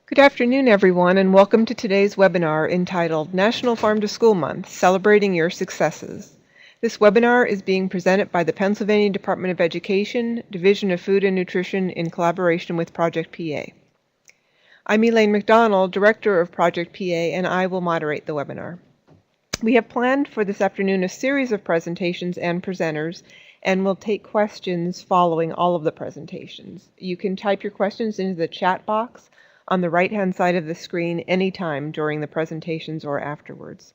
Good afternoon, everyone, and welcome to today's webinar entitled National Farm to School Month, Celebrating Your Successes. This webinar is being presented by the Pennsylvania Department of Education, Division of Food and Nutrition in collaboration with Project PA. I'm Elaine McDonald, Director of Project PA, and I will moderate the webinar. We have planned for this afternoon a series of presentations and presenters, and we'll take questions following all of the presentations. You can type your questions into the chat box on the right-hand side of the screen anytime during the presentations or afterwards.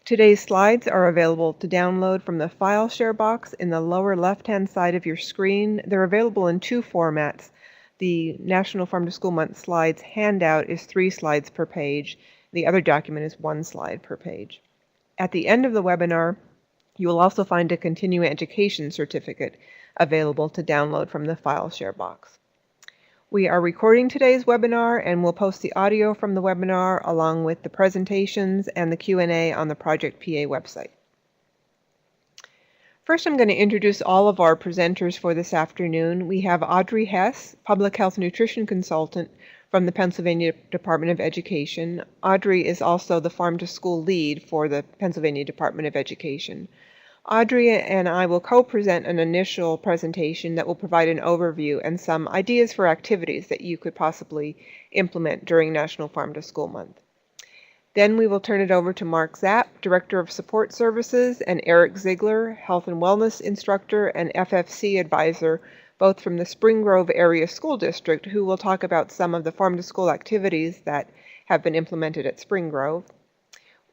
Today's slides are available to download from the file share box in the lower left-hand side of your screen. They're available in two formats. The National Farm to School Month slides handout is 3 slides per page. The other document is 1 slide per page. At the end of the webinar, you will also find a continuing education certificate available to download from the file share box. We are recording today's webinar and we'll post the audio from the webinar along with the presentations and the Q&A on the Project PA website. First, I'm going to introduce all of our presenters for this afternoon. We have Audrey Hess, Public Health Nutrition Consultant from the Pennsylvania Department of Education. Audrey is also the Farm to School lead for the Pennsylvania Department of Education. Audrey and I will co-present an initial presentation that will provide an overview and some ideas for activities that you could possibly implement during National Farm to School Month. Then we will turn it over to Mark Zapp, Director of Support Services, and Eric Ziegler, Health and Wellness Instructor and FFC Advisor, both from the Spring Grove Area School District, who will talk about some of the farm to school activities that have been implemented at Spring Grove.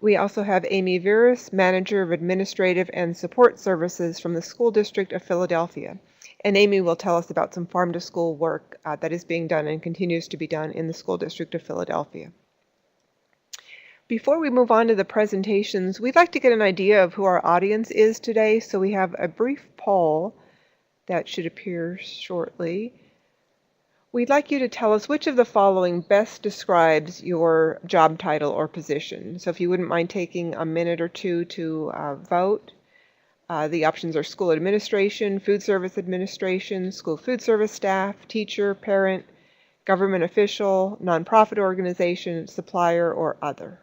We also have Amy Virus, Manager of Administrative and Support Services from the School District of Philadelphia. And Amy will tell us about some farm to school work that is being done and continues to be done in the School District of Philadelphia. Before we move on to the presentations, we'd like to get an idea of who our audience is today, so we have a brief poll that should appear shortly. We'd like you to tell us which of the following best describes your job title or position. So if you wouldn't mind taking a minute or two to vote. The options are school administration, food service administration, school food service staff, teacher, parent, government official, nonprofit organization, supplier, or other.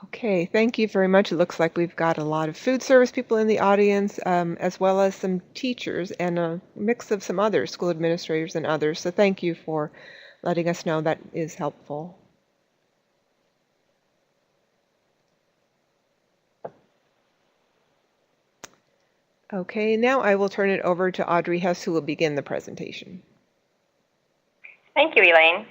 Okay, thank you very much. It looks like we've got a lot of food service people in the audience, as well as some teachers and a mix of some others, school administrators and others. So thank you for letting us know. That is helpful. Okay, now I will turn it over to Audrey Hess, who will begin the presentation. Thank you, Elaine.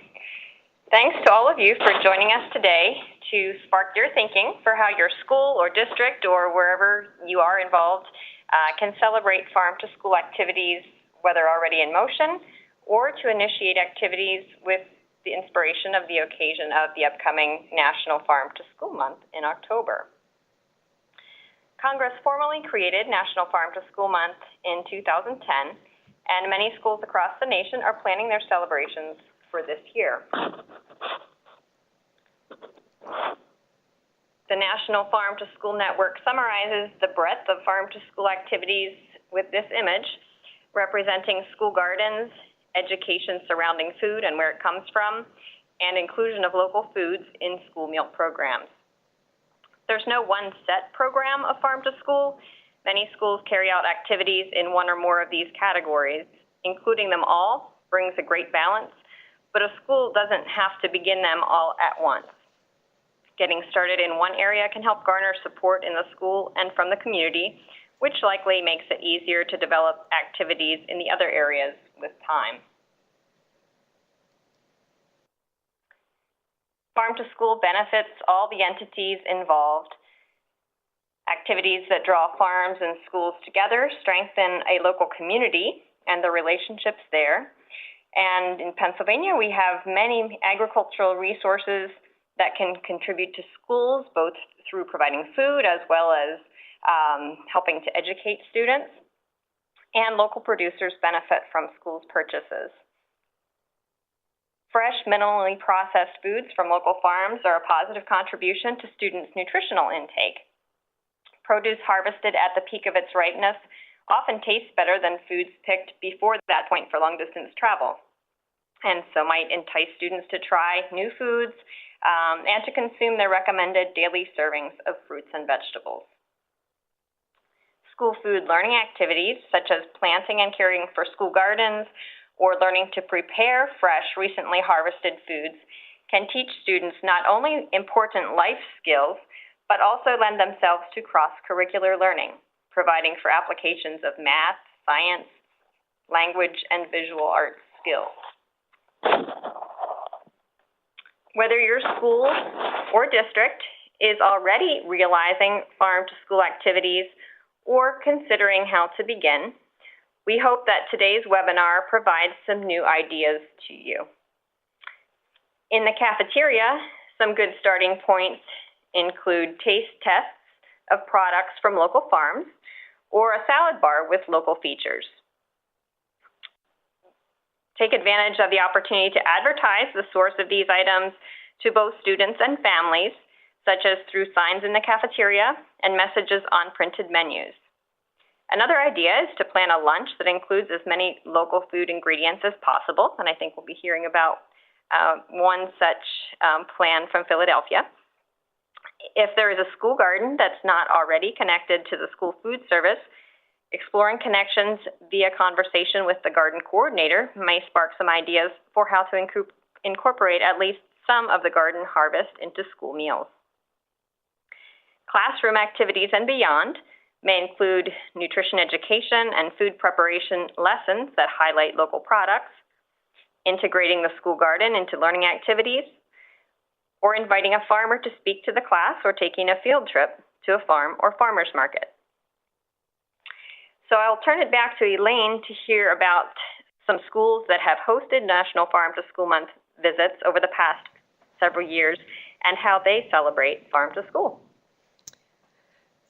Thanks to all of you for joining us today to spark your thinking for how your school or district or wherever you are involved can celebrate farm to school activities, whether already in motion, or to initiate activities with the inspiration of the occasion of the upcoming National Farm to School Month in October. Congress formally created National Farm to School Month in 2010, and many schools across the nation are planning their celebrations for this year. The National Farm to School Network summarizes the breadth of farm to school activities with this image, representing school gardens, education surrounding food and where it comes from, and inclusion of local foods in school meal programs. There's no one set program of farm to school. Many schools carry out activities in one or more of these categories. Including them all brings a great balance, but a school doesn't have to begin them all at once. Getting started in one area can help garner support in the school and from the community, which likely makes it easier to develop activities in the other areas with time. Farm to school benefits all the entities involved. Activities that draw farms and schools together strengthen a local community and the relationships there. And in Pennsylvania, we have many agricultural resources that can contribute to schools, both through providing food as well as helping to educate students. And local producers benefit from schools' purchases. Fresh, minimally processed foods from local farms are a positive contribution to students' nutritional intake. Produce harvested at the peak of its ripeness often tastes better than foods picked before that point for long-distance travel, and so might entice students to try new foods and to consume their recommended daily servings of fruits and vegetables. School food learning activities, such as planting and caring for school gardens or learning to prepare fresh, recently harvested foods, can teach students not only important life skills, but also lend themselves to cross-curricular learning, providing for applications of math, science, language, and visual arts skills. Whether your school or district is already realizing farm-to-school activities or considering how to begin, we hope that today's webinar provides some new ideas to you. In the cafeteria, some good starting points include taste tests of products from local farms or a salad bar with local features. Take advantage of the opportunity to advertise the source of these items to both students and families, such as through signs in the cafeteria and messages on printed menus. Another idea is to plan a lunch that includes as many local food ingredients as possible, and I think we'll be hearing about one such plan from Philadelphia. If there is a school garden that's not already connected to the school food service, exploring connections via conversation with the garden coordinator may spark some ideas for how to incorporate at least some of the garden harvest into school meals. Classroom activities and beyond may include nutrition education and food preparation lessons that highlight local products, integrating the school garden into learning activities, or inviting a farmer to speak to the class or taking a field trip to a farm or farmer's market. So I'll turn it back to Elaine to hear about some schools that have hosted National Farm to School Month visits over the past several years and how they celebrate Farm to School.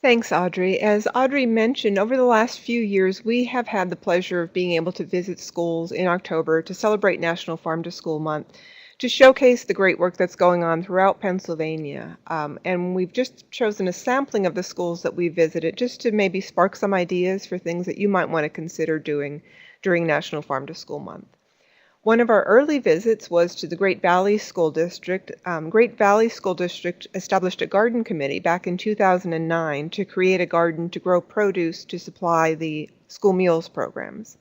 Thanks, Audrey. As Audrey mentioned, over the last few years, we have had the pleasure of being able to visit schools in October to celebrate National Farm to School Month, to showcase the great work that's going on throughout Pennsylvania. And we've just chosen a sampling of the schools that we visited just to maybe spark some ideas for things that you might want to consider doing during National Farm to School Month. One of our early visits was to the Great Valley School District. Great Valley School District established a garden committee back in 2009 to create a garden to grow produce to supply the school meals programs.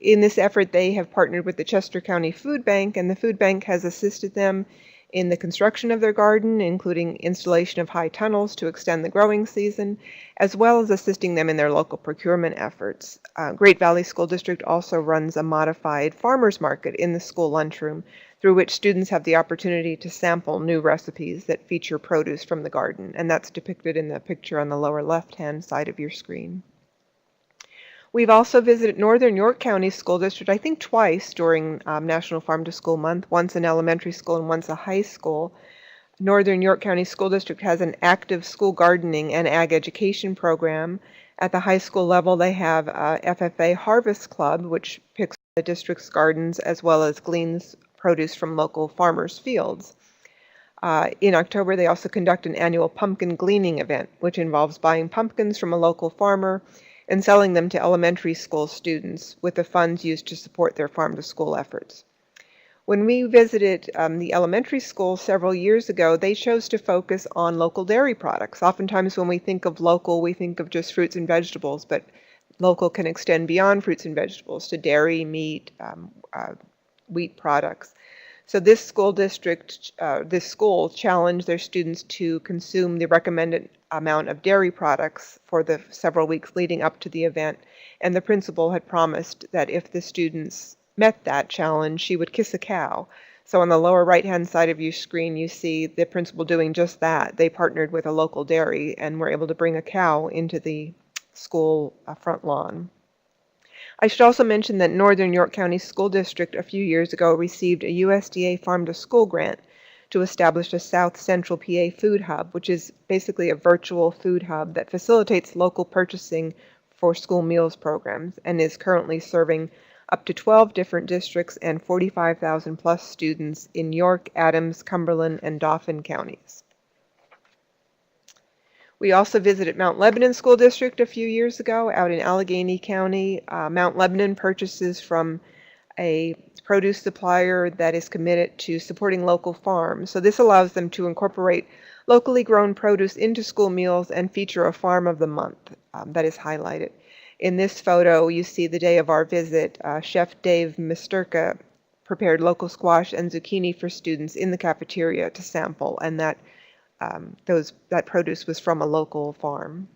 In this effort, they have partnered with the Chester County Food Bank, and the food bank has assisted them in the construction of their garden, including installation of high tunnels to extend the growing season, as well as assisting them in their local procurement efforts. Great Valley School District also runs a modified farmers market in the school lunchroom, through which students have the opportunity to sample new recipes that feature produce from the garden, and that's depicted in the picture on the lower left-hand side of your screen. We've also visited Northern York County School District, I think twice during National Farm to School Month, once an elementary school and once a high school. Northern York County School District has an active school gardening and ag education program. At the high school level, they have a FFA Harvest Club, which picks the district's gardens as well as gleans produce from local farmers' fields. In October, they also conduct an annual pumpkin gleaning event, which involves buying pumpkins from a local farmer and selling them to elementary school students with the funds used to support their farm-to-school efforts. When we visited the elementary school several years ago, they chose to focus on local dairy products. Oftentimes when we think of local, we think of just fruits and vegetables, but local can extend beyond fruits and vegetables to dairy, meat, wheat products. So this school challenged their students to consume the recommended amount of dairy products for the several weeks leading up to the event. And the principal had promised that if the students met that challenge, she would kiss a cow. So on the lower right-hand side of your screen, you see the principal doing just that. They partnered with a local dairy and were able to bring a cow into the school front lawn. I should also mention that Northern York County School District a few years ago received a USDA Farm to School grant to establish a South Central PA food hub, which is basically a virtual food hub that facilitates local purchasing for school meals programs and is currently serving up to 12 different districts and 45,000 plus students in York, Adams, Cumberland, and Dauphin counties. We also visited Mount Lebanon School District a few years ago out in Allegheny County. Mount Lebanon purchases from a produce supplier that is committed to supporting local farms. So this allows them to incorporate locally grown produce into school meals and feature a farm of the month that is highlighted. In this photo, you see the day of our visit, Chef Dave Misterka prepared local squash and zucchini for students in the cafeteria to sample, and that produce was from a local farm.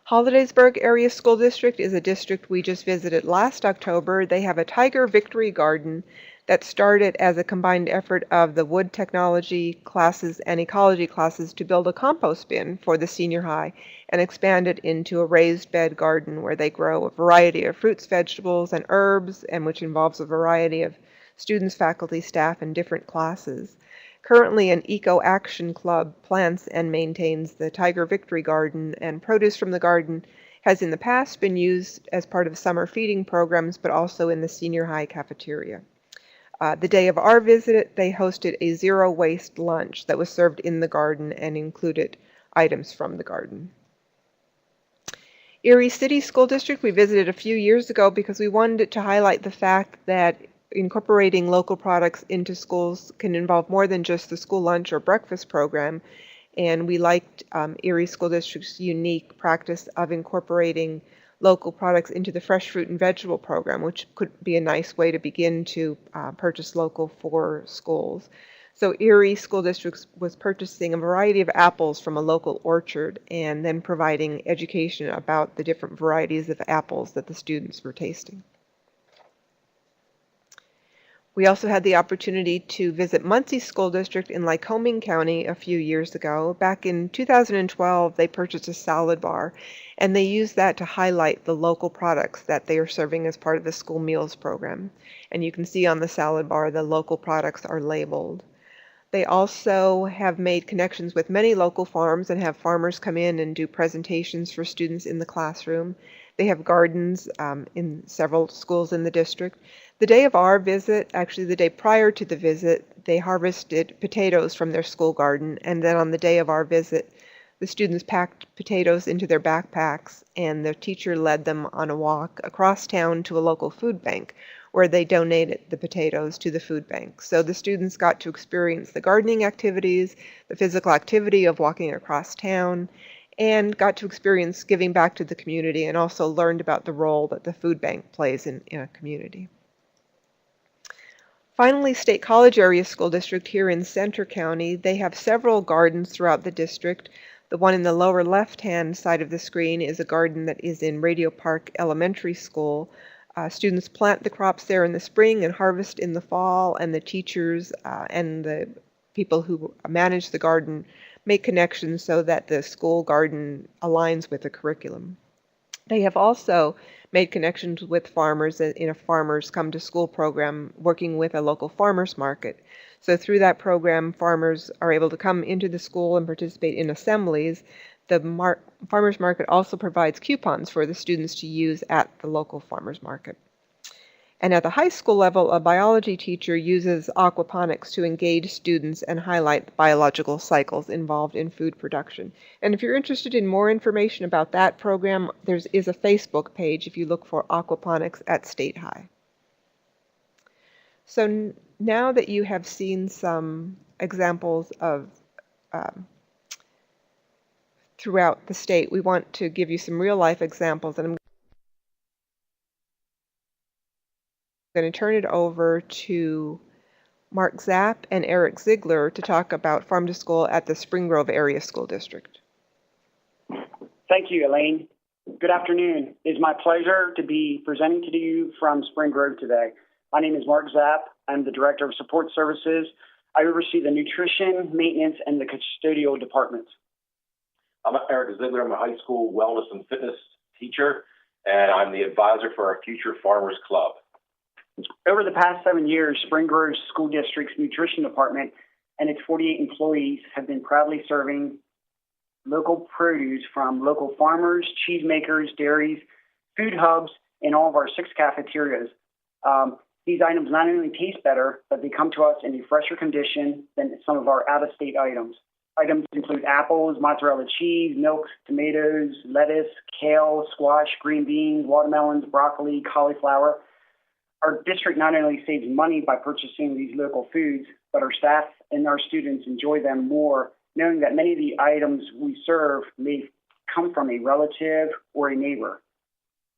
Hollidaysburg Area School District is a district we just visited last October. They have a Tiger Victory Garden that started as a combined effort of the wood technology classes and ecology classes to build a compost bin for the senior high and expanded into a raised bed garden where they grow a variety of fruits, vegetables, and herbs, and which involves a variety of students, faculty, staff, and different classes. Currently, an Eco Action Club plants and maintains the Tiger Victory Garden, and produce from the garden has in the past been used as part of summer feeding programs, but also in the senior high cafeteria. The day of our visit, they hosted a zero-waste lunch that was served in the garden and included items from the garden. Erie City School District we visited a few years ago because we wanted to highlight the fact that incorporating local products into schools can involve more than just the school lunch or breakfast program, and we liked Erie School District's unique practice of incorporating local products into the fresh fruit and vegetable program, which could be a nice way to begin to purchase local for schools. So Erie School District was purchasing a variety of apples from a local orchard and then providing education about the different varieties of apples that the students were tasting. We also had the opportunity to visit Muncie School District in Lycoming County a few years ago. Back in 2012, they purchased a salad bar, and they used that to highlight the local products that they are serving as part of the school meals program. And you can see on the salad bar the local products are labeled. They also have made connections with many local farms and have farmers come in and do presentations for students in the classroom. They have gardens in several schools in the district. The day of our visit, actually the day prior to the visit, they harvested potatoes from their school garden, and then on the day of our visit, the students packed potatoes into their backpacks, and the teacher led them on a walk across town to a local food bank where they donated the potatoes to the food bank. So the students got to experience the gardening activities, the physical activity of walking across town, and got to experience giving back to the community, and also learned about the role that the food bank plays in a community. Finally, State College Area School District here in Centre County, they have several gardens throughout the district. The one in the lower left-hand side of the screen is a garden that is in Radio Park Elementary School. Students plant the crops there in the spring and harvest in the fall, and the teachers and the people who manage the garden make connections so that the school garden aligns with the curriculum. They have also made connections with farmers in a Farmers Come to School program, working with a local farmers market. So through that program, farmers are able to come into the school and participate in assemblies. The farmers market also provides coupons for the students to use at the local farmers market. And at the high school level, a biology teacher uses aquaponics to engage students and highlight the biological cycles involved in food production. And if you're interested in more information about that program, there is a Facebook page if you look for aquaponics at State High. So now that you have seen some examples of throughout the state, we want to give you some real-life examples, and I'm going to turn it over to Mark Zapp and Eric Ziegler to talk about Farm to School at the Spring Grove Area School District. Thank you, Elaine. Good afternoon. It is my pleasure to be presenting to you from Spring Grove today. My name is Mark Zapp. I'm the Director of Support Services. I oversee the nutrition, maintenance, and the custodial departments. I'm Eric Ziegler. I'm a high school wellness and fitness teacher, and I'm the advisor for our Future Farmers Club. Over the past 7 years, Spring Grove School District's Nutrition Department and its 48 employees have been proudly serving local produce from local farmers, cheesemakers, dairies, food hubs, and all of our 6 cafeterias. These items not only taste better, but they come to us in a fresher condition than some of our out-of-state items. Items include apples, mozzarella cheese, milk, tomatoes, lettuce, kale, squash, green beans, watermelons, broccoli, cauliflower. Our district not only saves money by purchasing these local foods, but our staff and our students enjoy them more, knowing that many of the items we serve may come from a relative or a neighbor.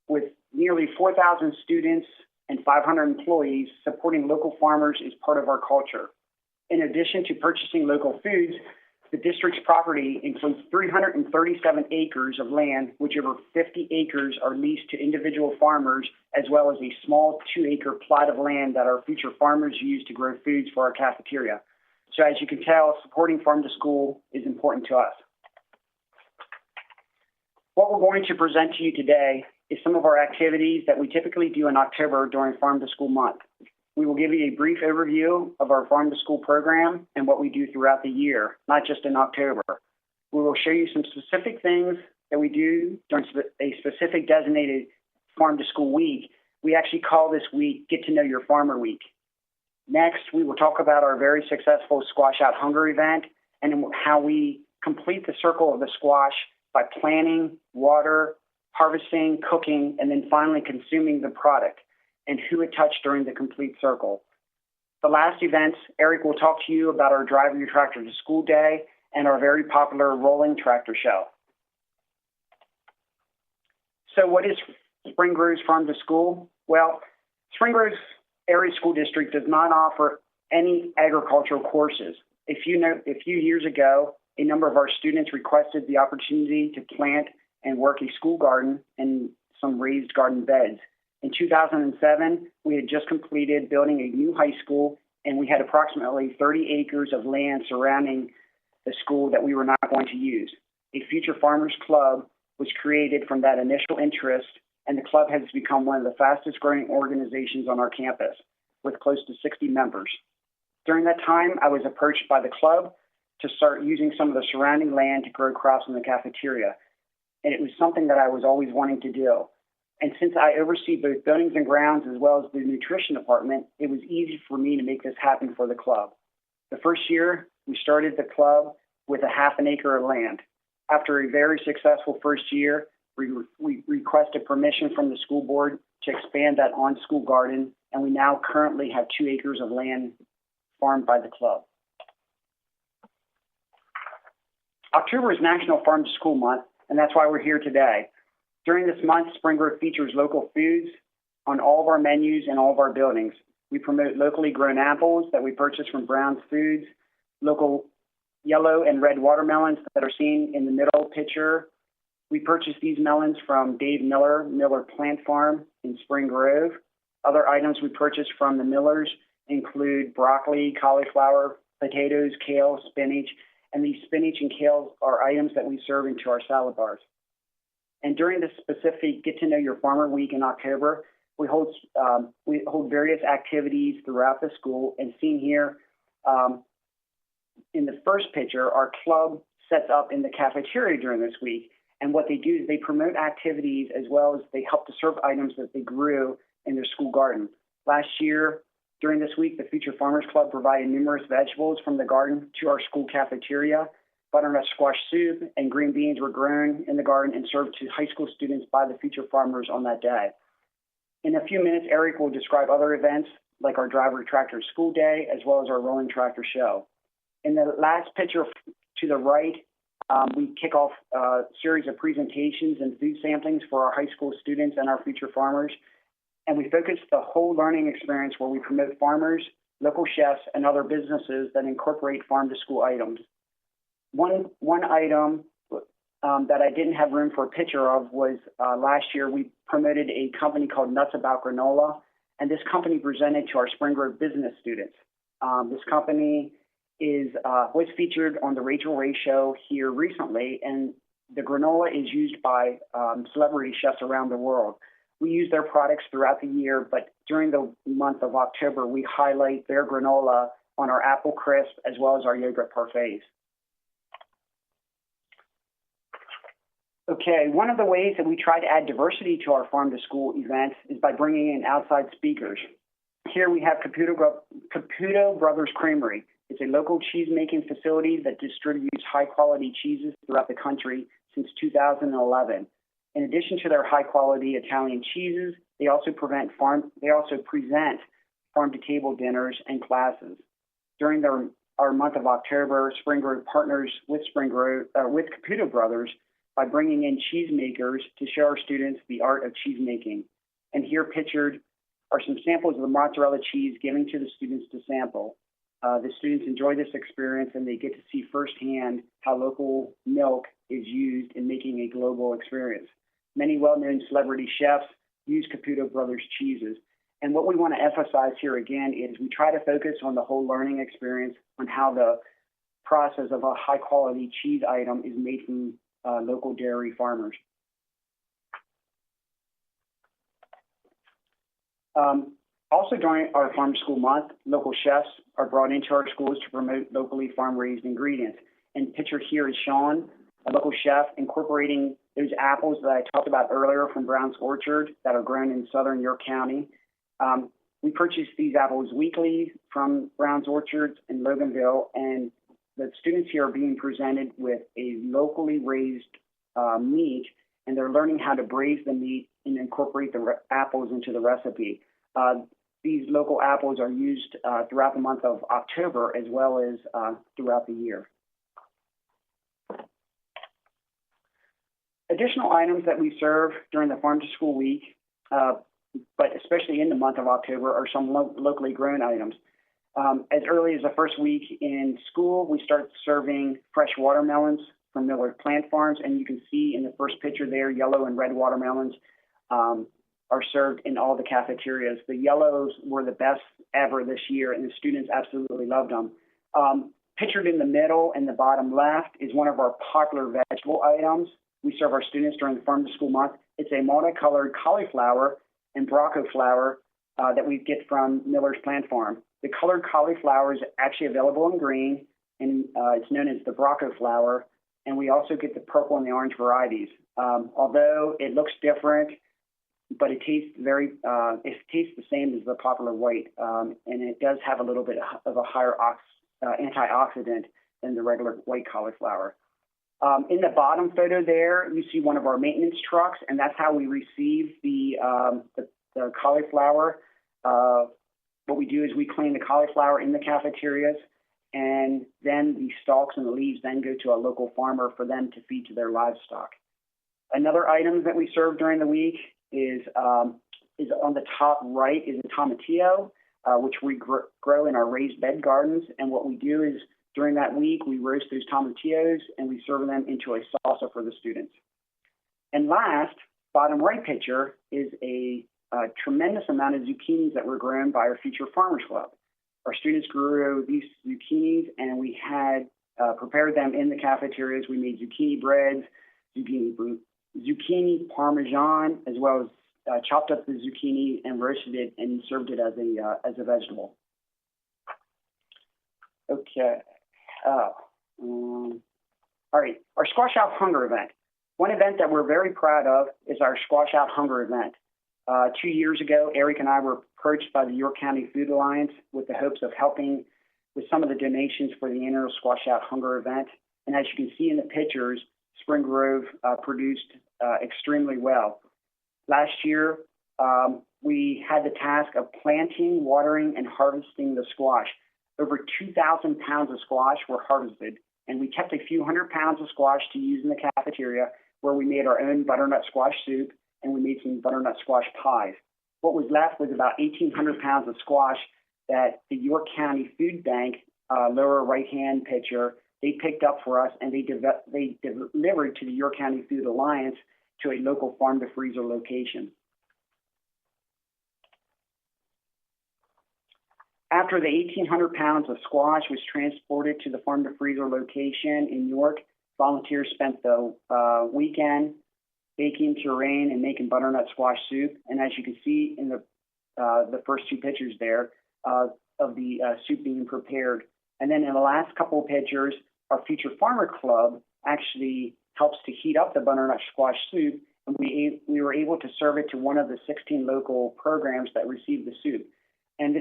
With nearly 4,000 students and 500 employees, supporting local farmers is part of our culture. In addition to purchasing local foods, the district's property includes 337 acres of land, which over 50 acres are leased to individual farmers, as well as a small 2-acre plot of land that our future farmers use to grow foods for our cafeteria. So as you can tell, supporting farm to school is important to us. What we're going to present to you today is some of our activities that we typically do in October during Farm to School Month. We will give you a brief overview of our Farm to School program and what we do throughout the year, not just in October. We will show you some specific things that we do during a specific designated Farm to School week. We actually call this week Get to Know Your Farmer Week. Next, we will talk about our very successful Squash Out Hunger event and how we complete the circle of the squash by planting, water, harvesting, cooking, and then finally consuming the product, and who it touched during the complete circle. The last events, Eric will talk to you about our Drive Your Tractor to School Day and our very popular Rolling Tractor Show. So what is Spring Grove's Farm to School? Well, Spring Grove's Erie School District does not offer any agricultural courses. A few years ago, a number of our students requested the opportunity to plant and work a school garden and some raised garden beds. In 2007, we had just completed building a new high school, and we had approximately 30 acres of land surrounding the school that we were not going to use. A Future Farmers Club was created from that initial interest, and the club has become one of the fastest growing organizations on our campus, with close to 60 members. During that time, I was approached by the club to start using some of the surrounding land to grow crops in the cafeteria, and it was something that I was always wanting to do. And since I oversee both buildings and grounds as well as the nutrition department, it was easy for me to make this happen for the club. The first year, we started the club with a half an acre of land. After a very successful first year, we requested permission from the school board to expand that on-school garden, and we now currently have 2 acres of land farmed by the club. October is National Farm to School Month, and that's why we're here today. During this month, Spring Grove features local foods on all of our menus and all of our buildings. We promote locally grown apples that we purchase from Brown's Foods, local yellow and red watermelons that are seen in the middle picture. We purchase these melons from Dave Miller Plant Farm in Spring Grove. Other items we purchase from the Millers include broccoli, cauliflower, potatoes, kale, spinach, and these spinach and kale are items that we serve into our salad bars. And during this specific Get to Know Your Farmer Week in October, we hold various activities throughout the school. And seen here in the first picture, our club sets up in the cafeteria during this week. And what they do is they promote activities as well as they help to serve items that they grew in their school garden. Last year, during this week, the Future Farmers Club provided numerous vegetables from the garden to our school cafeteria. Butternut squash soup and green beans were grown in the garden and served to high school students by the Future Farmers on that day. In a few minutes, Eric will describe other events like our Driver Tractor School Day, as well as our Rolling Tractor Show. In the last picture to the right, we kick off a series of presentations and food samplings for our high school students and our future farmers. And we focus the whole learning experience where we promote farmers, local chefs, and other businesses that incorporate farm-to-school items. One item that I didn't have room for a picture of was last year we promoted a company called Nuts About Granola, and this company presented to our Spring Grove business students. This company was featured on the Rachel Ray Show here recently, and The granola is used by celebrity chefs around the world. We use their products throughout the year, but during the month of October, we highlight their granola on our apple crisp as well as our yogurt parfaits. Okay, one of the ways that we try to add diversity to our farm to school events is by bringing in outside speakers. Here we have Caputo Brothers Creamery. It's a local cheese-making facility that distributes high-quality cheeses throughout the country since 2011. In addition to their high-quality Italian cheeses, they also present farm-to-table dinners and classes. During our month of October, Spring Grove partners with Caputo Brothers by bringing in cheesemakers to show our students the art of cheese making. And here pictured are some samples of the mozzarella cheese given to the students to sample. The students enjoy this experience and they get to see firsthand how local milk is used in making a global experience. Many well-known celebrity chefs use Caputo Brothers cheeses. And what we want to emphasize here again is we try to focus on the whole learning experience on how the process of a high-quality cheese item is made from local dairy farmers. Also during our Farm to School Month, local chefs are brought into our schools to promote locally farm-raised ingredients. And pictured here is Sean, a local chef, incorporating those apples that I talked about earlier from Brown's Orchard that are grown in southern York County. We purchase these apples weekly from Brown's Orchard in Loganville, and the students here are being presented with a locally raised meat, and they're learning how to braise the meat and incorporate the apples into the recipe. These local apples are used throughout the month of October as well as throughout the year. Additional items that we serve during the Farm to School Week, but especially in the month of October, are some locally grown items. As early as the first week in school, we start serving fresh watermelons from Miller Plant Farms, and you can see in the first picture there, yellow and red watermelons are served in all the cafeterias. The yellows were the best ever this year, and the students absolutely loved them. Pictured in the middle and the bottom left is one of our popular vegetable items we serve our students during the Farm to School Month. It's a multicolored cauliflower and Bronco flower that we get from Miller's Plant Farm. The colored cauliflower is actually available in green, and it's known as the Bronco flower, and we also get the purple and the orange varieties. Although it looks different, but it tastes it tastes the same as the popular white, and it does have a little bit of a higher antioxidant than the regular white cauliflower. In the bottom photo there, you see one of our maintenance trucks, and that's how we receive the cauliflower. What we do is we clean the cauliflower in the cafeterias, and then the stalks and the leaves then go to a local farmer for them to feed to their livestock. Another item that we serve during the week is on the top right is a tomatillo, which we grow in our raised bed gardens. And what we do is during that week, we roast those tomatillos and we serve them into a salsa for the students. And last, bottom right picture is a tremendous amount of zucchinis that were grown by our Future Farmers Club. Our students grew these zucchinis and we had prepared them in the cafeterias. We made zucchini breads, zucchini parmesan, as well as chopped up the zucchini and roasted it and served it as a vegetable. Okay. All right. Our Squash Out Hunger event. One event that we're very proud of is our Squash Out Hunger event. 2 years ago, Eric and I were approached by the York County Food Alliance with the hopes of helping with some of the donations for the annual Squash Out Hunger event. And as you can see in the pictures, Spring Grove produced extremely well. Last year, we had the task of planting, watering, and harvesting the squash. Over 2,000 pounds of squash were harvested, and we kept a few hundred pounds of squash to use in the cafeteria, where we made our own butternut squash soup, and we made some butternut squash pies. What was left was about 1,800 pounds of squash that the York County Food Bank, lower right-hand picture, they picked up for us, and they delivered to the York County Food Alliance to a local farm-to-freezer location. After the 1,800 pounds of squash was transported to the farm-to-freezer location in York, Volunteers spent the weekend baking puree and making butternut squash soup. And as you can see in the first two pictures there of the soup being prepared. And then in the last couple of pictures, our Future Farmer Club actually helps to heat up the butternut squash soup, and we were able to serve it to one of the 16 local programs that received the soup. And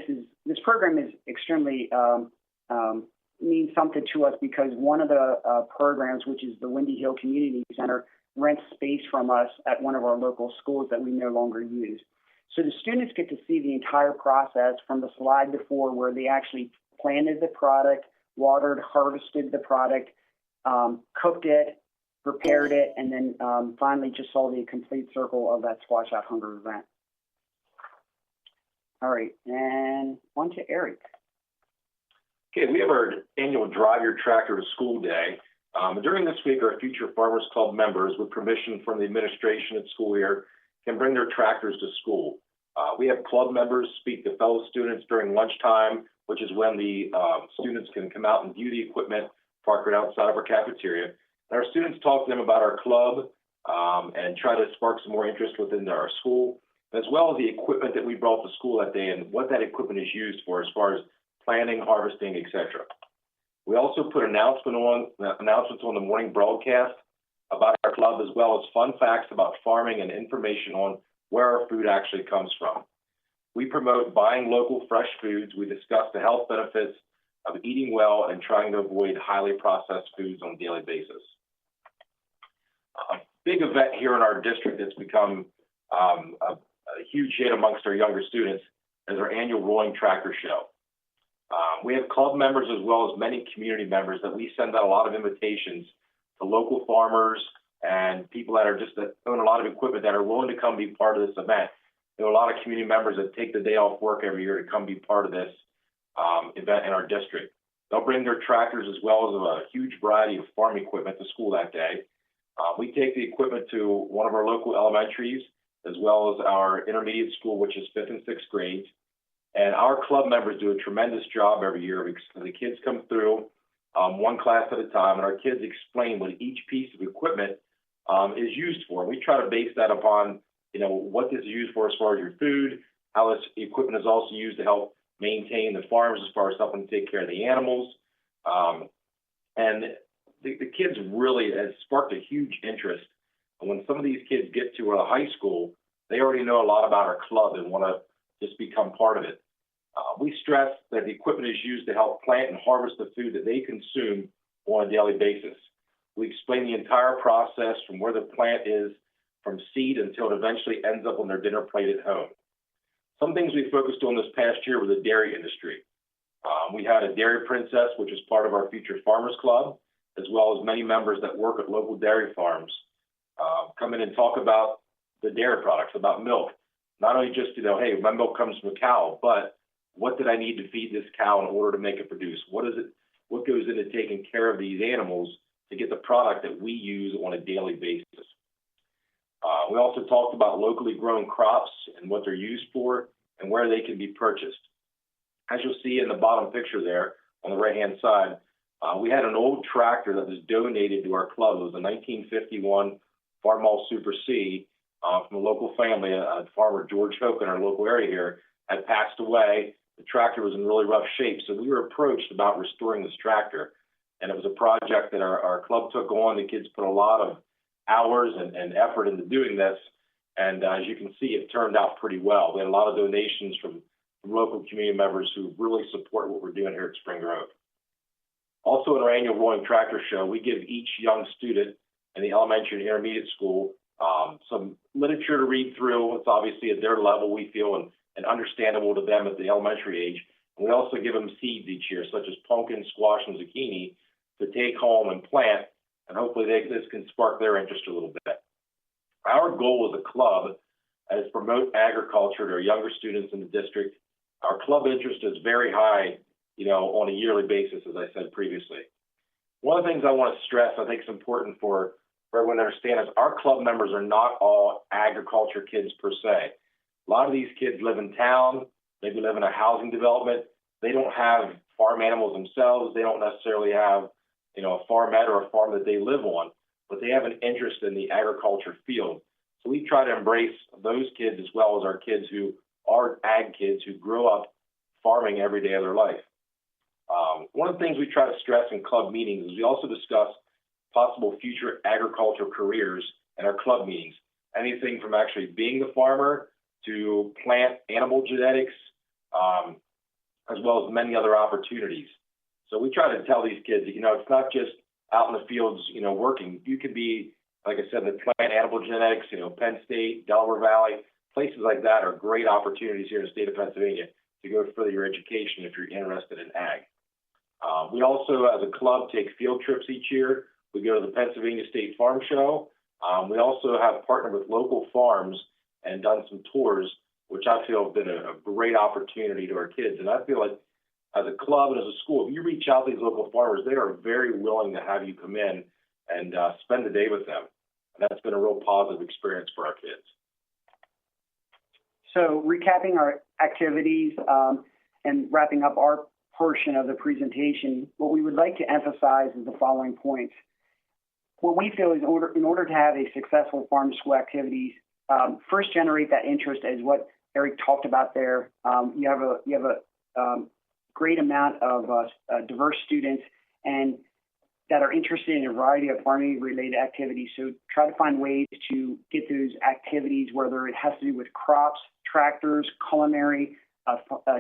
this program is extremely means something to us because one of the programs, which is the Windy Hill Community Center, rents space from us at one of our local schools that we no longer use. So the students get to see the entire process from the slide before where they actually planted the product, watered, harvested the product, cooked it, prepared it, and then finally just saw the complete circle of that Squash Out Hunger event. All right, and on to Eric. Okay, we have our annual Drive Your Tractor to School Day. During this week, our Future Farmers Club members, with permission from the administration at school here, can bring their tractors to school. We have club members speak to fellow students during lunchtime, which is when the students can come out and view the equipment parked right outside of our cafeteria. And our students talk to them about our club and try to spark some more interest within our school, as well as the equipment that we brought to school that day and what that equipment is used for as far as planting, harvesting, etc. We also put announcements on the morning broadcast about our club, as well as fun facts about farming and information on where our food actually comes from. We promote buying local fresh foods. We discuss the health benefits of eating well and trying to avoid highly processed foods on a daily basis. A big event here in our district that's become a huge hit amongst our younger students is our annual Rolling Tractor Show. We have club members as well as many community members that we send out a lot of invitations to local farmers and people that own a lot of equipment that are willing to come be part of this event. There are a lot of community members that take the day off work every year to come be part of this event in our district. They'll bring their tractors as well as a huge variety of farm equipment to school that day. We take the equipment to one of our local elementaries as well as our intermediate school, which is 5th and 6th grades. And our club members do a tremendous job every year because the kids come through one class at a time, and our kids explain what each piece of equipment is used for. We try to base that upon, what this is used for as far as your food, how this equipment is also used to help maintain the farms as far as helping to take care of the animals. And the kids really has sparked a huge interest. And when some of these kids get to high school, they already know a lot about our club and want to just become part of it. We stress that the equipment is used to help plant and harvest the food that they consume on a daily basis. We explain the entire process from where the plant is from seed until it eventually ends up on their dinner plate at home. Some things we focused on this past year were the dairy industry. We had a dairy princess, which is part of our Future Farmers Club, as well as many members that work at local dairy farms come in and talk about the dairy products, about milk. Not only just, hey, my milk comes from a cow, but what did I need to feed this cow in order to make it produce? What goes into taking care of these animals to get the product that we use on a daily basis? We also talked about locally grown crops and what they're used for and where they can be purchased. As you'll see in the bottom picture there on the right-hand side, we had an old tractor that was donated to our club. It was a 1951 Farmall Super C from a local family, farmer George Hoke in our local area here, had passed away. The tractor was in really rough shape, so we were approached about restoring this tractor. And it was a project that our club took on. The kids put a lot of hours and effort into doing this. And as you can see, it turned out pretty well. We had a lot of donations from local community members who really support what we're doing here at Spring Grove. Also, in our annual Rolling Tractor Show, we give each young student in the elementary and intermediate school some literature to read through. It's obviously at their level, we feel, and understandable to them at the elementary age. And we also give them seeds each year, such as pumpkin, squash, and zucchini, to take home and plant, and hopefully this can spark their interest a little bit. Our goal as a club is to promote agriculture to our younger students in the district. Our club interest is very high, on a yearly basis, as I said previously. One of the things I want to stress, I think it's important for everyone to understand, is our club members are not all agriculture kids per se. A lot of these kids live in town, maybe live in a housing development. They don't have farm animals themselves. They don't necessarily have a farmette or a farm that they live on, but they have an interest in the agriculture field. So we try to embrace those kids as well as our kids who are ag kids who grew up farming every day of their life. One of the things we try to stress in club meetings is we also discuss possible future agricultural careers in our club meetings. Anything from actually being the farmer to plant animal genetics, as well as many other opportunities. So we try to tell these kids, it's not just out in the fields, working. You could be, like I said, the plant animal genetics, Penn State, Delaware Valley, places like that are great opportunities here in the state of Pennsylvania to go further your education if you're interested in ag. We also, as a club, take field trips each year. We go to the Pennsylvania State Farm Show. We also have partnered with local farms and done some tours, which I feel have been a great opportunity to our kids. And I feel like as a club and as a school, if you reach out to these local farmers, they are very willing to have you come in and spend the day with them. And that's been a real positive experience for our kids. So recapping our activities and wrapping up our portion of the presentation, what we would like to emphasize is the following points. What we feel is in order to have a successful farm to school activities, first generate that interest as what Eric talked about there. You have a great amount of diverse students and that are interested in a variety of farming related activities. So try to find ways to get those activities, whether it has to do with crops, tractors, culinary,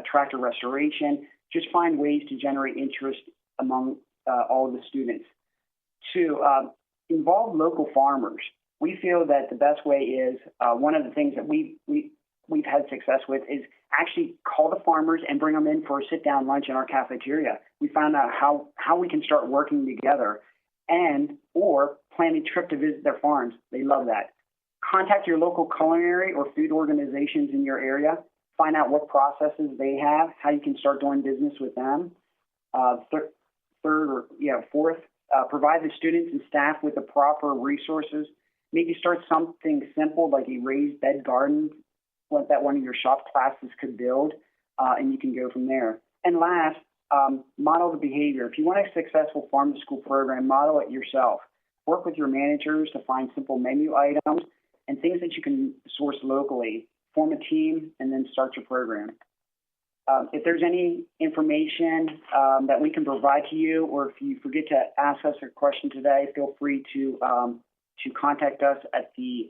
tractor restoration. Just find ways to generate interest among all of the students. Two, involve local farmers. We feel that the best way is one of the things that we've had success with is actually call the farmers and bring them in for a sit-down lunch in our cafeteria. We found out how we can start working together or plan a trip to visit their farms. They love that. Contact your local culinary or food organizations in your area. Find out what processes they have, how you can start doing business with them. Fourth, provide the students and staff with the proper resources. Maybe start something simple like a raised bed garden that one of your shop classes could build, and you can go from there. And last, model the behavior. If you want a successful farm to school program, model it yourself. Work with your managers to find simple menu items and things that you can source locally. Form a team and then start your program. If there's any information that we can provide to you, or if you forget to ask us a question today, feel free to contact us at the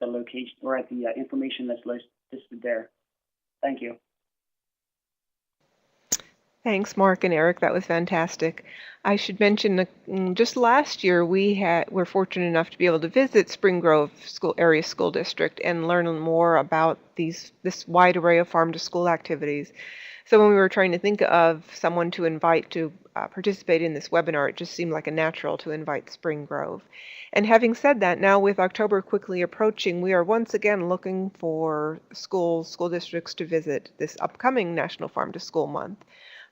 location or at the information that's listed there. Thank you. Thanks, Mark and Eric. That was fantastic. I should mention just last year we're fortunate enough to be able to visit Spring Grove Area School District and learn more about this wide array of farm to school activities. So when we were trying to think of someone to invite to participate in this webinar, it just seemed like a natural to invite Spring Grove. And having said that, now with October quickly approaching, we are once again looking for school districts to visit this upcoming National Farm to School Month.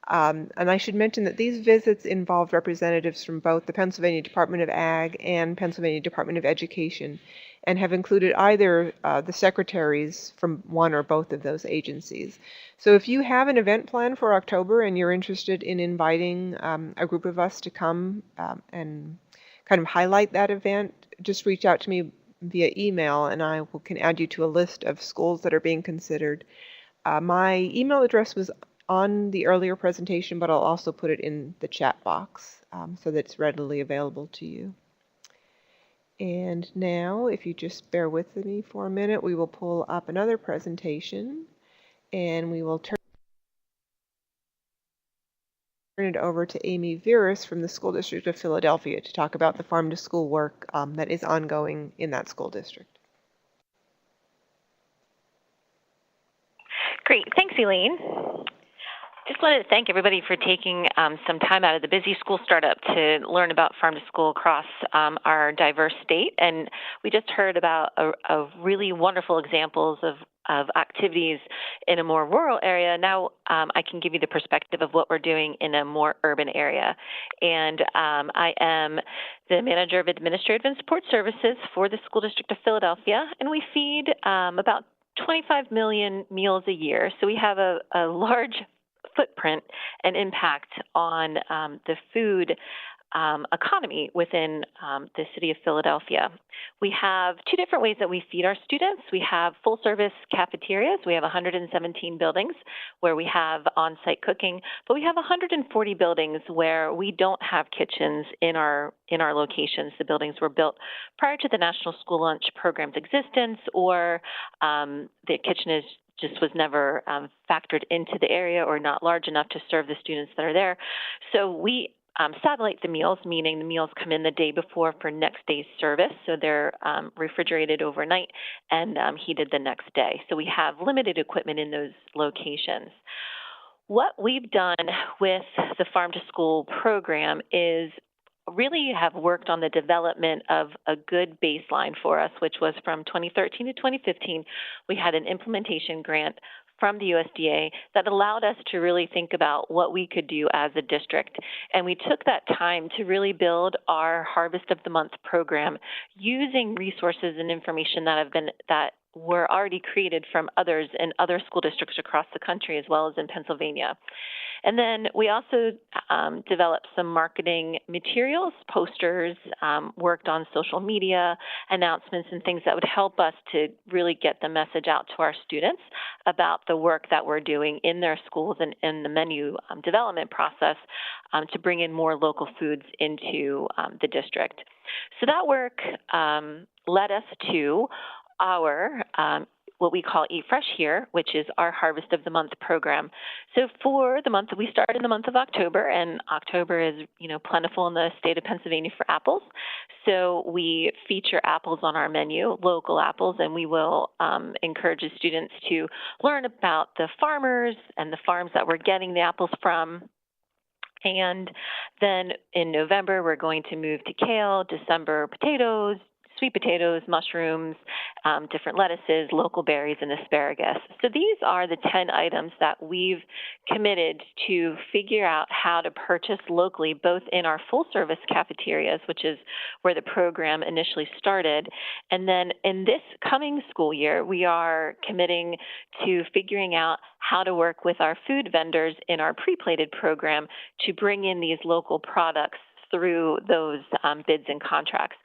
And I should mention that these visits involved representatives from both the Pennsylvania Department of Ag and Pennsylvania Department of Education, and have included either the secretaries from one or both of those agencies. So if you have an event planned for October and you're interested in inviting a group of us to come and kind of highlight that event, just reach out to me via email and I can add you to a list of schools that are being considered. My email address was on the earlier presentation, but I'll also put it in the chat box so that it's readily available to you. And now, if you just bear with me for a minute, we will pull up another presentation and we will turn it over to Amy Virus from the School District of Philadelphia to talk about the farm to school work that is ongoing in that school district. Great, thanks, Elaine. Just wanted to thank everybody for taking some time out of the busy school startup to learn about farm to school across our diverse state. And we just heard about a really wonderful examples of activities in a more rural area. Now I can give you the perspective of what we're doing in a more urban area. And I am the Manager of Administrative and Support Services for the School District of Philadelphia, and we feed about 25 million meals a year. So we have a large footprint and impact on the food economy within the city of Philadelphia. We have two different ways that we feed our students. We have full-service cafeterias. We have 117 buildings where we have on-site cooking, but we have 140 buildings where we don't have kitchens in our locations. The buildings were built prior to the National School Lunch Program's existence, or the kitchen just was never factored into the area or not large enough to serve the students that are there. So we satellite the meals, meaning the meals come in the day before for next day's service. So they're refrigerated overnight and heated the next day. So we have limited equipment in those locations. What we've done with the Farm to School program is really have worked on the development of a good baseline for us, which was from 2013 to 2015. We had an implementation grant from the USDA that allowed us to really think about what we could do as a district. And we took that time to really build our Harvest of the Month program using resources and information that were already created from others in other school districts across the country, as well as in Pennsylvania. And then we also developed some marketing materials, posters, worked on social media announcements and things that would help us to really get the message out to our students about the work that we're doing in their schools and in the menu development process to bring in more local foods into the district. So that work led us to our what we call Eat Fresh Here, which is our Harvest of the Month program. So for the month, we start in the month of October, and October is, plentiful in the state of Pennsylvania for apples. So we feature apples on our menu, local apples, and we will encourage the students to learn about the farmers and the farms that we're getting the apples from. And then in November, we're going to move to kale, December potatoes, sweet potatoes, mushrooms, different lettuces, local berries, and asparagus. So these are the 10 items that we've committed to figure out how to purchase locally, both in our full-service cafeterias, which is where the program initially started, and then in this coming school year, we are committing to figuring out how to work with our food vendors in our pre-plated program to bring in these local products through those bids and contracts.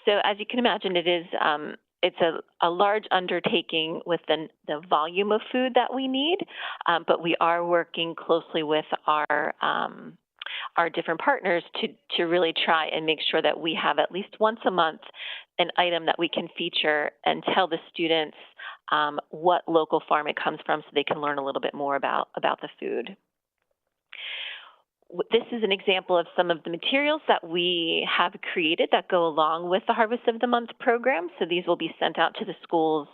So as you can imagine, it's a large undertaking with the volume of food that we need, but we are working closely with our different partners to really try and make sure that we have at least once a month an item that we can feature and tell the students what local farm it comes from so they can learn a little bit more about the food. This is an example of some of the materials that we have created that go along with the Harvest of the Month program. So these will be sent out to the schools,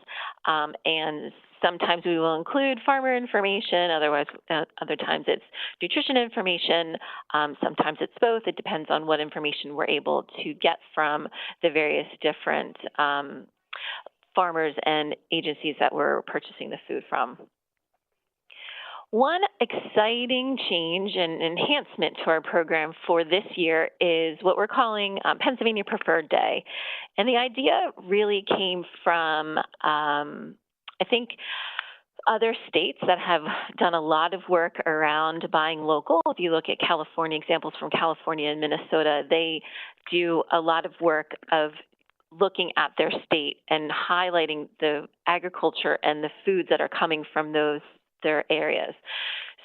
and sometimes we will include farmer information, other times it's nutrition information, sometimes it's both. It depends on what information we're able to get from the various different farmers and agencies that we're purchasing the food from. One exciting change and enhancement to our program for this year is what we're calling Pennsylvania Preferred Day. And the idea really came from, I think, other states that have done a lot of work around buying local. If you look at California, examples from California and Minnesota, they do a lot of work of looking at their state and highlighting the agriculture and the foods that are coming from their areas.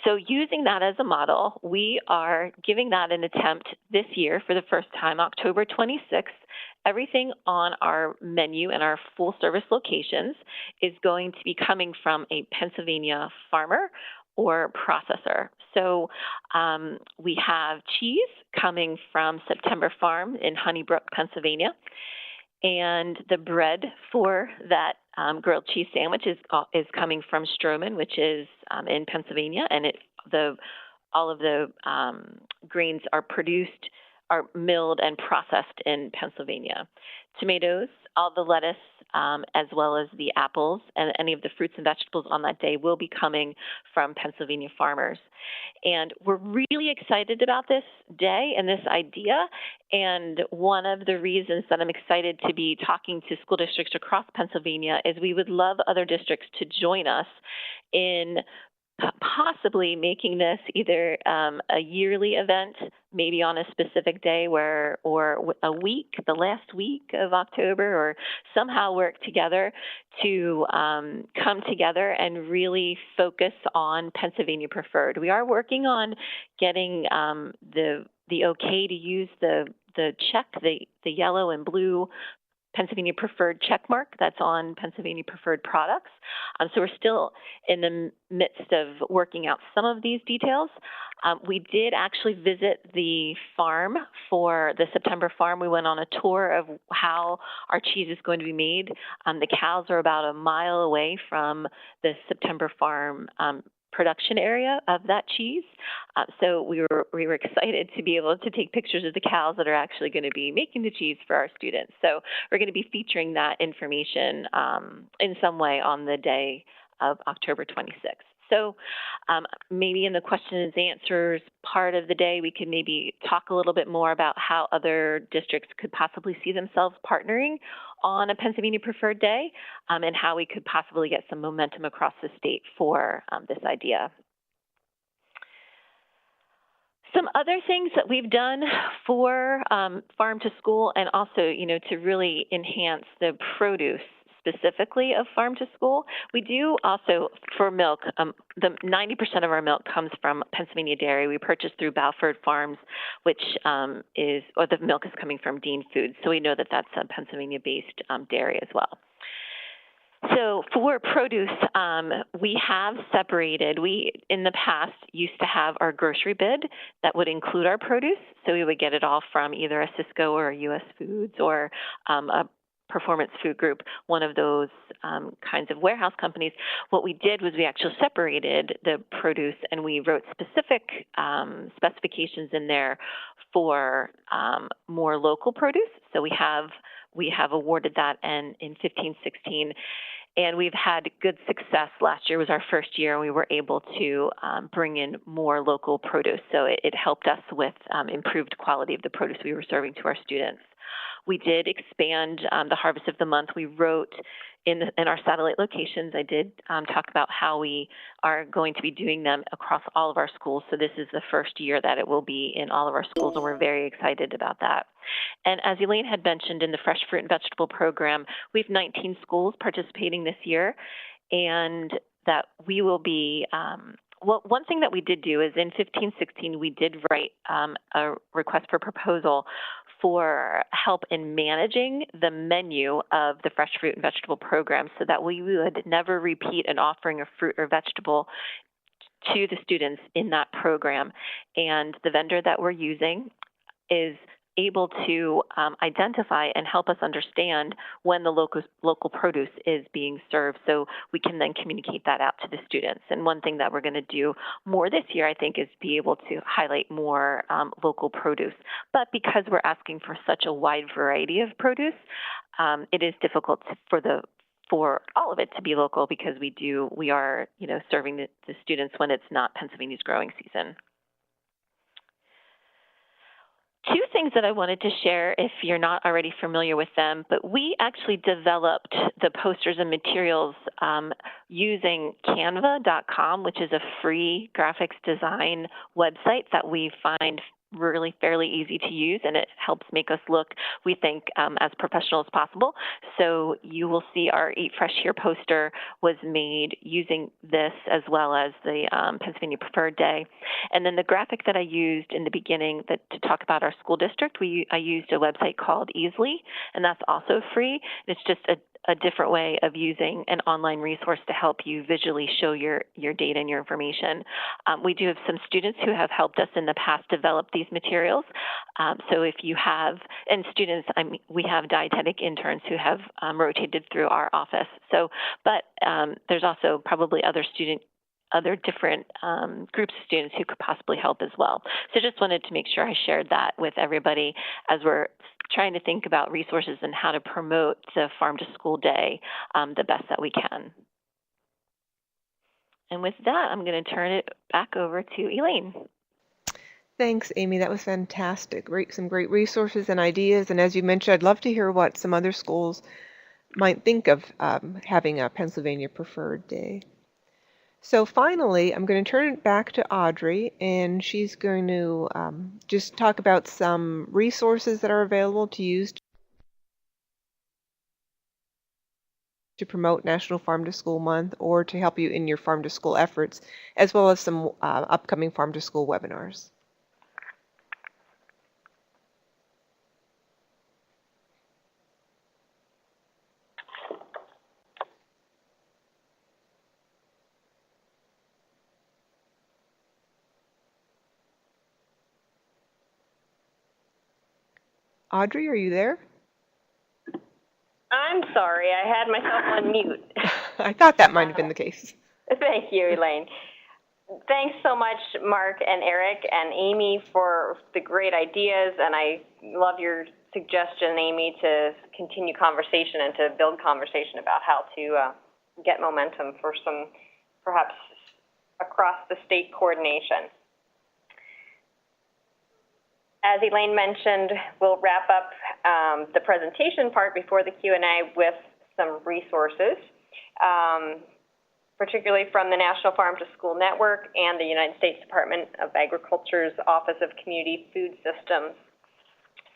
So using that as a model, we are giving that an attempt this year for the first time, October 26th. Everything on our menu and our full service locations is going to be coming from a Pennsylvania farmer or processor. So we have cheese coming from September Farm in Honeybrook, Pennsylvania. And the bread for that grilled cheese sandwich is coming from Stroman, which is in Pennsylvania, and all of the grains are milled and processed in Pennsylvania. Tomatoes, all the lettuce, as well as the apples and any of the fruits and vegetables on that day will be coming from Pennsylvania farmers. And we're really excited about this day and this idea. And one of the reasons that I'm excited to be talking to school districts across Pennsylvania is we would love other districts to join us in possibly making this either a yearly event, maybe on a specific day or a week, the last week of October, or somehow work together to come together and really focus on Pennsylvania Preferred. We are working on getting the okay to use the check, the yellow and blue Pennsylvania Preferred checkmark that's on Pennsylvania Preferred products. So we're still in the midst of working out some of these details. We did actually visit the farm for the September farm. We went on a tour of how our cheese is going to be made. The cows are about a mile away from the September farm production area of that cheese. So we were excited to be able to take pictures of the cows that are actually going to be making the cheese for our students. So we're going to be featuring that information in some way on the day of October 26th. So maybe in the questions and answers part of the day, we can maybe talk a little bit more about how other districts could possibly see themselves partnering on a Pennsylvania Preferred Day, and how we could possibly get some momentum across the state for this idea. Some other things that we've done for farm to school, and also, to really enhance the produce specifically of farm to school. We do also, for milk, the 90% of our milk comes from Pennsylvania dairy. We purchase through Balford Farms, which or the milk is coming from Dean Foods. So we know that that's a Pennsylvania-based dairy as well. So for produce, we have separated. We, in the past, used to have our grocery bid that would include our produce. So we would get it all from either a Cisco or a U.S. Foods or a Performance Food Group, one of those kinds of warehouse companies. What we did was we actually separated the produce, and we wrote specific specifications in there for more local produce. So we have awarded that in 15-16, and we've had good success. Last year was our first year, and we were able to bring in more local produce. So it helped us with improved quality of the produce we were serving to our students. We did expand the Harvest of the Month. We wrote in our satellite locations. I did talk about how we are going to be doing them across all of our schools. So this is the first year that it will be in all of our schools, and we're very excited about that. And as Elaine had mentioned, in the Fresh Fruit and Vegetable Program, we have 19 schools participating this year, and that we will be well, one thing that we did do is in 15-16, we did write a request for proposal for help in managing the menu of the Fresh Fruit and Vegetable Program, so that we would never repeat an offering of fruit or vegetable to the students in that program. And the vendor that we're using is able to identify and help us understand when the local produce is being served, so we can then communicate that out to the students. And one thing that we're going to do more this year, I think, is be able to highlight more local produce. But because we're asking for such a wide variety of produce, it is difficult for all of it to be local, because we are serving the students when it's not Pennsylvania's growing season. Two things that I wanted to share, if you're not already familiar with them, but we actually developed the posters and materials using canva.com, which is a free graphics design website that we find really fairly easy to use, and it helps make us look, we think, as professional as possible. So you will see our Eat Fresh Here poster was made using this, as well as the Pennsylvania Preferred Day. And then the graphic that I used in the beginning to talk about our school district, I used a website called Easily, and that's also free. It's just a different way of using an online resource to help you visually show your data and your information. We do have some students who have helped us in the past develop these materials. So if you have, and students, we have dietetic interns who have rotated through our office. So, but there's also probably other different groups of students who could possibly help as well. So just wanted to make sure I shared that with everybody as we're trying to think about resources and how to promote the Farm to School Day the best that we can. And with that, I'm going to turn it back over to Elaine. Thanks, Amy. That was fantastic. Some great resources and ideas. And as you mentioned, I'd love to hear what some other schools might think of having a Pennsylvania Preferred Day. So finally, I'm going to turn it back to Audrey, and she's going to just talk about some resources that are available to use to promote National Farm to School Month or to help you in your farm to school efforts, as well as some upcoming farm to school webinars. Audrey, are you there? I'm sorry, I had myself on mute. I thought that might have been the case. Thank you, Elaine. Thanks so much, Mark and Eric and Amy, for the great ideas, and I love your suggestion, Amy, to continue conversation and to build conversation about how to get momentum for some, perhaps, across the state coordination. As Elaine mentioned, we'll wrap up the presentation part before the Q&A with some resources, particularly from the National Farm to School Network and the United States Department of Agriculture's Office of Community Food Systems.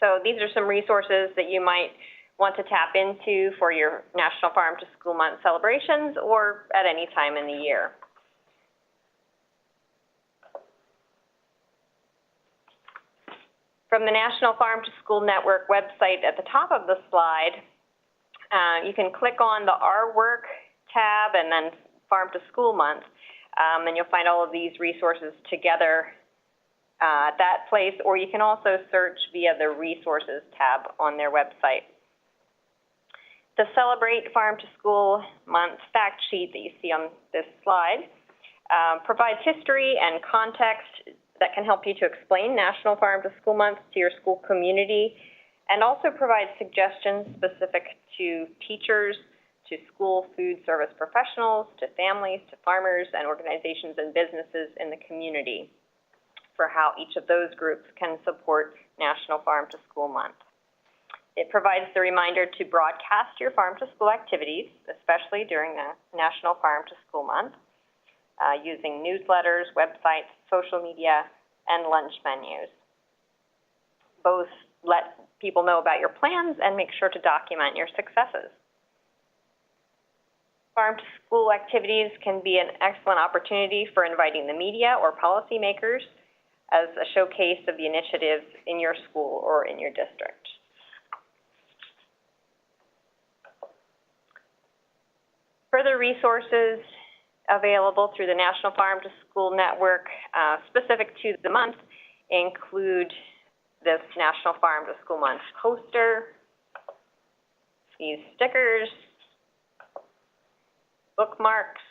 So these are some resources that you might want to tap into for your National Farm to School Month celebrations or at any time in the year. From the National Farm to School Network website at the top of the slide, you can click on the Our Work tab and then Farm to School Month, and you'll find all of these resources together at that place, or you can also search via the Resources tab on their website. The Celebrate Farm to School Month fact sheet that you see on this slide provides history and context that can help you to explain National Farm to School Month to your school community, and also provides suggestions specific to teachers, to school food service professionals, to families, to farmers, and organizations and businesses in the community for how each of those groups can support National Farm to School Month. It provides the reminder to broadcast your farm to school activities, especially during the National Farm to School Month, using newsletters, websites, social media, and lunch menus. Both let people know about your plans and make sure to document your successes. Farm to school activities can be an excellent opportunity for inviting the media or policymakers as a showcase of the initiatives in your school or in your district. Further resources available through the National Farm to School Network specific to the month include this National Farm to School Month poster, these stickers, bookmarks,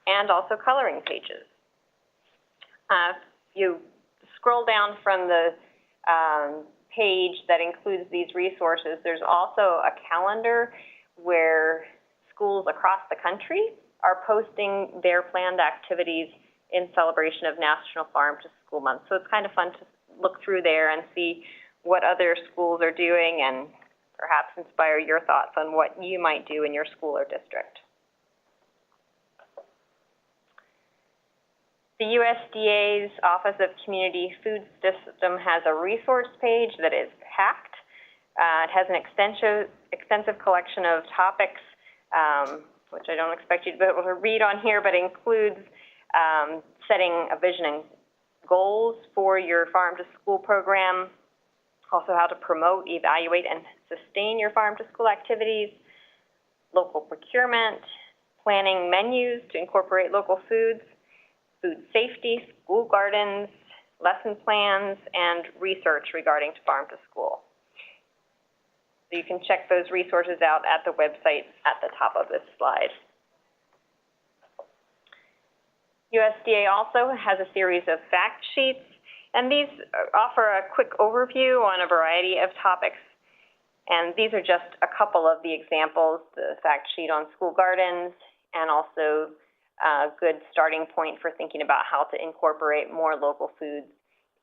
and also coloring pages. If you scroll down from the page that includes these resources, there's also a calendar where schools across the country are posting their planned activities in celebration of National Farm to School Month. So it's kind of fun to look through there and see what other schools are doing and perhaps inspire your thoughts on what you might do in your school or district. The USDA's Office of Community Food System has a resource page that is packed. It has an extensive collection of topics, which I don't expect you to be able to read on here, but includes setting a vision and goals for your farm to school program, also how to promote, evaluate, and sustain your farm to school activities, local procurement, planning menus to incorporate local foods, food safety, school gardens, lesson plans, and research regarding to farm to school. So you can check those resources out at the website at the top of this slide. USDA also has a series of fact sheets, and these offer a quick overview on a variety of topics. And these are just a couple of the examples, the fact sheet on school gardens, and also a good starting point for thinking about how to incorporate more local foods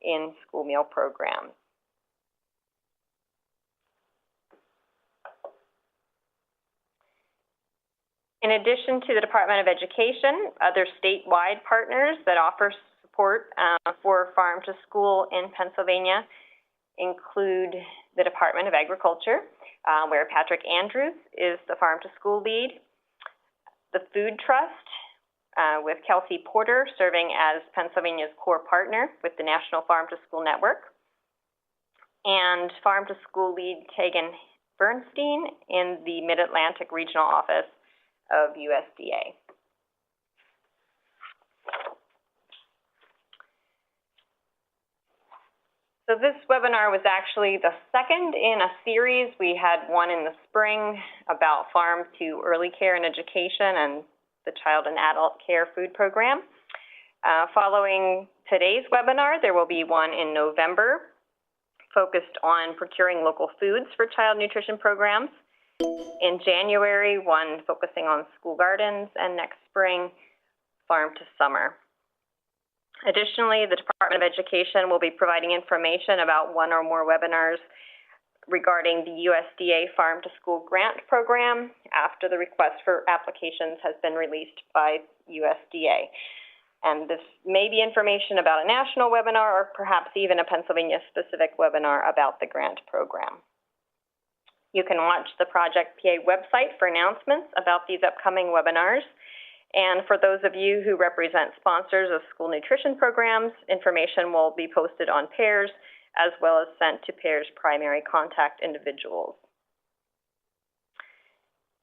in school meal programs. In addition to the Department of Education, other statewide partners that offer support for farm to school in Pennsylvania include the Department of Agriculture, where Patrick Andrews is the farm to school lead, the Food Trust, with Kelsey Porter serving as Pennsylvania's core partner with the National Farm to School Network, and farm to school lead Tegan Bernstein in the Mid-Atlantic Regional Office of USDA. So this webinar was actually the second in a series. We had one in the spring about farm to early care and education and the child and adult care food program. Following today's webinar, there will be one in November focused on procuring local foods for child nutrition programs. In January, one focusing on school gardens, and next spring, farm to summer. Additionally, the Department of Education will be providing information about one or more webinars regarding the USDA Farm to School Grant Program after the request for applications has been released by USDA. And this may be information about a national webinar or perhaps even a Pennsylvania-specific webinar about the grant program. You can watch the Project PA website for announcements about these upcoming webinars. And for those of you who represent sponsors of school nutrition programs, information will be posted on PAIRS as well as sent to PAIRS primary contact individuals.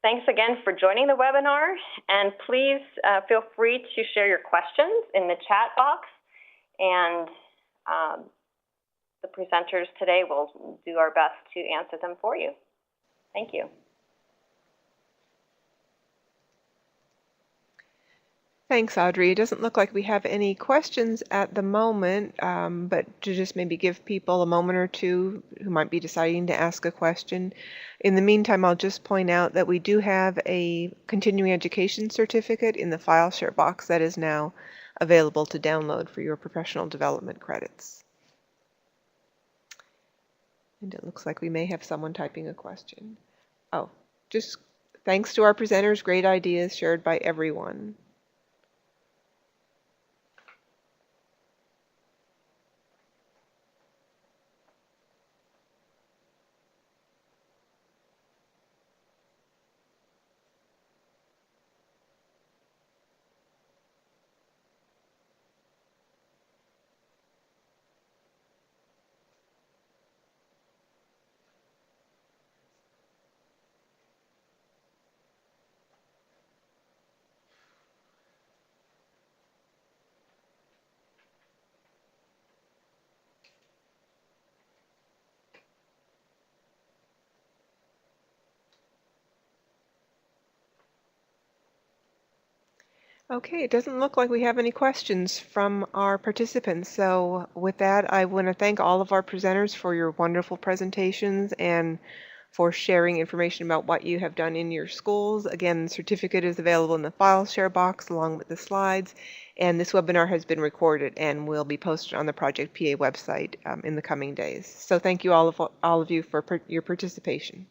Thanks again for joining the webinar, and please feel free to share your questions in the chat box, and the presenters today will do our best to answer them for you. Thank you. Thanks, Audrey. It doesn't look like we have any questions at the moment, but to just maybe give people a moment or two who might be deciding to ask a question. In the meantime, I'll just point out that we do have a continuing education certificate in the file share box that is now available to download for your professional development credits. And it looks like we may have someone typing a question. Oh, just thanks to our presenters, great ideas shared by everyone. Okay, it doesn't look like we have any questions from our participants. So with that, I want to thank all of our presenters for your wonderful presentations and for sharing information about what you have done in your schools. Again, the certificate is available in the file share box along with the slides. And this webinar has been recorded and will be posted on the Project PA website in the coming days. So thank you all of you for your participation.